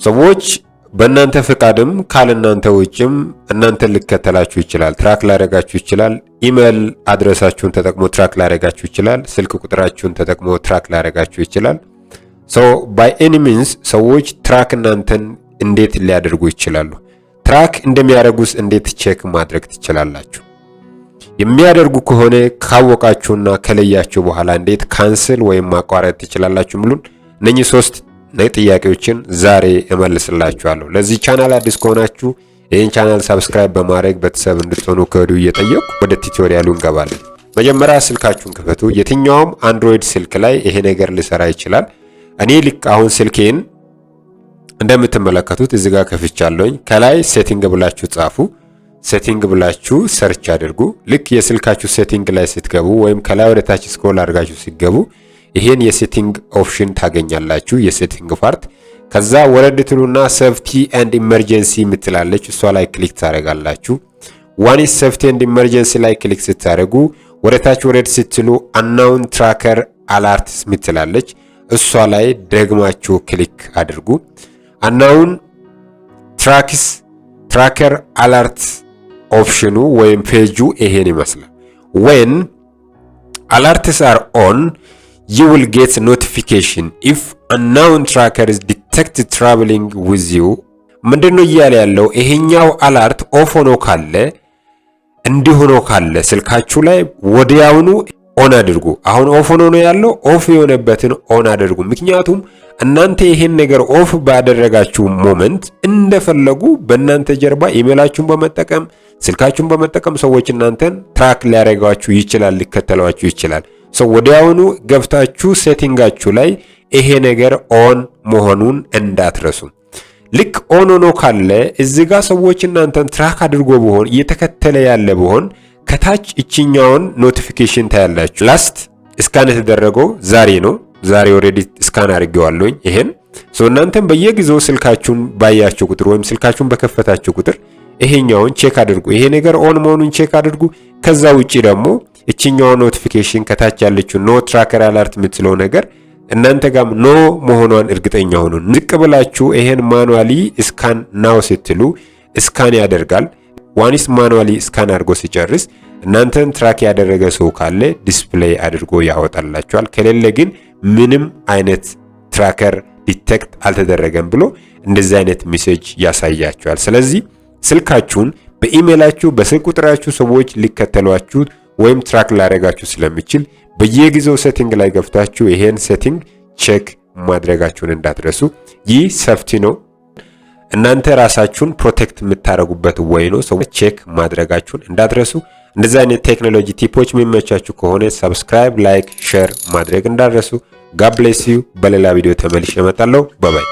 ሰዎች በእናንተ ፍቃድም ካልናንተ ውጭም እናንተ ሊከተላችሁ ይችላል፣ ትራክ ላደርጋችሁ ይችላል። ኢሜል አድረሳችሁን ተጠቅሞ ትራክ ላደርጋችሁ ይችላል። ስልክ ቁጥራችሁን ተጠቅሞ ትራክ ላደርጋችሁ ይችላል። ባይ ኤኒ ሚንስ ሰዎች ትራክ እናንተን እንዴት ሊያደርጉ ይችላሉ? ትራክ እንደሚያደርጉስ እንዴት ቼክ ማድረግ ትችላላችሁ? የሚያደርጉ ከሆነ ካወቃችሁና ከለያችሁ በኋላ እንዴት ካንስል ወይም ማቋረጥ ትችላላችሁ? ብሉን እነኚህ 3 ጥያቄዎችን ዛሬ እመልስላችኋለሁ። ለዚህ ቻናል አዲስ ከሆናችሁ ይህን ቻናል ሰብስክራይብ በማድረግ ቤተሰብ እንድትሆኑ ከወዲሁ እየጠየቁ ወደ ቱቶሪያሉ እንገባለን። መጀመሪያ ስልካችሁን ክፈቱ። የትኛውም አንድሮይድ ስልክ ላይ ይሄ ነገር ሊሰራ ይችላል። እኔ ልክ አሁን ስልኬን እንደምትመለከቱት እዚህ ጋር ከፍቻለሁኝ። ከላይ ሴቲንግ ብላችሁ ጻፉ። ሴቲንግ ብላችሁ ሰርች አድርጉ። ልክ የስልካችሁ ሴቲንግ ላይ ስትገቡ ወይም ከላይ ወደ ታች ስክሮል አድርጋችሁ ሲገቡ ይሄን የሴቲንግ ኦፕሽን ታገኛላችሁ፣ የሴቲንግ ፓርት። ከዛ ወረድ ትሉና ሴፍቲ ኤንድ ኢመርጀንሲ ምትላለች፣ እሷ ላይ ክሊክ ታደርጋላችሁ። ዋን ኢዝ ሴፍቲ ኤንድ ኢመርጀንሲ ላይ ክሊክ ስታደርጉ ወደ ታች ወረድ ስትሉ አናውን ትራከር አላርትስ ምትላለች፣ እሷ ላይ ደግማችሁ ክሊክ አድርጉ። አናውን ትራከር አላርት ኦፕሽኑ ወይም ፔጁ ይሄን ይመስላል። when alerts are on you will get notification if unknown tracker is detected traveling with you። ምንድነው እያለ ያለው? ይሄኛው አላርት ኦፍ ሆኖ ካለ እንዲሆኖ ካለ ስልካችሁ ላይ ወዲያውኑ ኦን አድርጉ። አሁን ኦፍ ሆኖ ነው ያለው፣ ኦፍ የሆነበትን ኦን አድርጉ። ምክንያቱም እናንተ ይሄን ነገር ኦፍ ባደረጋችሁ ሞመንት እንደፈለጉ በእናንተ ጀርባ ኢሜላችሁን በመጠቀም ስልካችሁን በመጠቀም ሰዎች እናንተን ትራክ ሊያደርጓችሁ ይችላል፣ ሊከተሏችሁ ይችላል። ወዲያውኑ ገብታችሁ ሴቲንጋችሁ ላይ ይሄ ነገር ኦን መሆኑን እንዳትረሱ። ልክ ኦን ሆኖ ካለ እዚህ ጋር ሰዎች እናንተን ትራክ አድርጎ ቢሆን እየተከተለ ያለ ቢሆን ከታች እቺኛውን ኖቲፊኬሽን ታያላችሁ። ላስት ስካን የተደረገው ዛሬ ነው። ዛሬ ኦሬዲ ስካን አድርጌዋለሁኝ ይሄን። እናንተም በየጊዜው ስልካችሁን ባያችሁ ቁጥር ወይም ስልካችሁን በከፈታችሁ ቁጥር ይሄኛውን ቼክ አድርጉ። ይሄ ነገር ኦን መሆኑን ቼክ አድርጉ። ከዛ ውጪ ደግሞ እቺኛው ኖቲፊኬሽን ከታች ያለችው ኖ ትራከር አለርት የምትለው ነገር እናንተ ጋር ኖ መሆኗን እርግጠኛ ሆኑ። ዝቅ ብላችሁ ይሄን ማኑዋሊ ስካን ናው ስትሉ ስካን ያደርጋል። ዋንስ ማኑዋሊ ስካን አድርጎ ሲጨርስ እናንተን ትራክ ያደረገ ሰው ካለ ዲስፕሌይ አድርጎ ያወጣላችኋል። ከሌለ ግን ምንም አይነት ትራከር ዲቴክት አልተደረገም ብሎ እንደዚህ አይነት ሜሴጅ ያሳያችኋል። ስለዚህ ስልካችሁን በኢሜላችሁ በስልክ ቁጥራችሁ ሰዎች ሊከተሏችሁ ወይም ትራክ ላደርጋችሁ ስለሚችል በየጊዜው ሴቲንግ ላይ ገብታችሁ ይሄን ሴቲንግ ቼክ ማድረጋችሁን እንዳትረሱ። ይህ ሴፍቲ ነው፣ እናንተ ራሳችሁን ፕሮቴክት የምታደርጉበት ወይ ነው። ሰዎች ቼክ ማድረጋችሁን እንዳትረሱ። እንደዚህ አይነት ቴክኖሎጂ ቲፖች የሚመቻችሁ ከሆነ ሰብስክራይብ፣ ላይክ፣ ሼር ማድረግ እንዳትረሱ። ጋድ ብሌስ ዩ። በሌላ ቪዲዮ ተመልሼ እመጣለሁ። ባይ ባይ።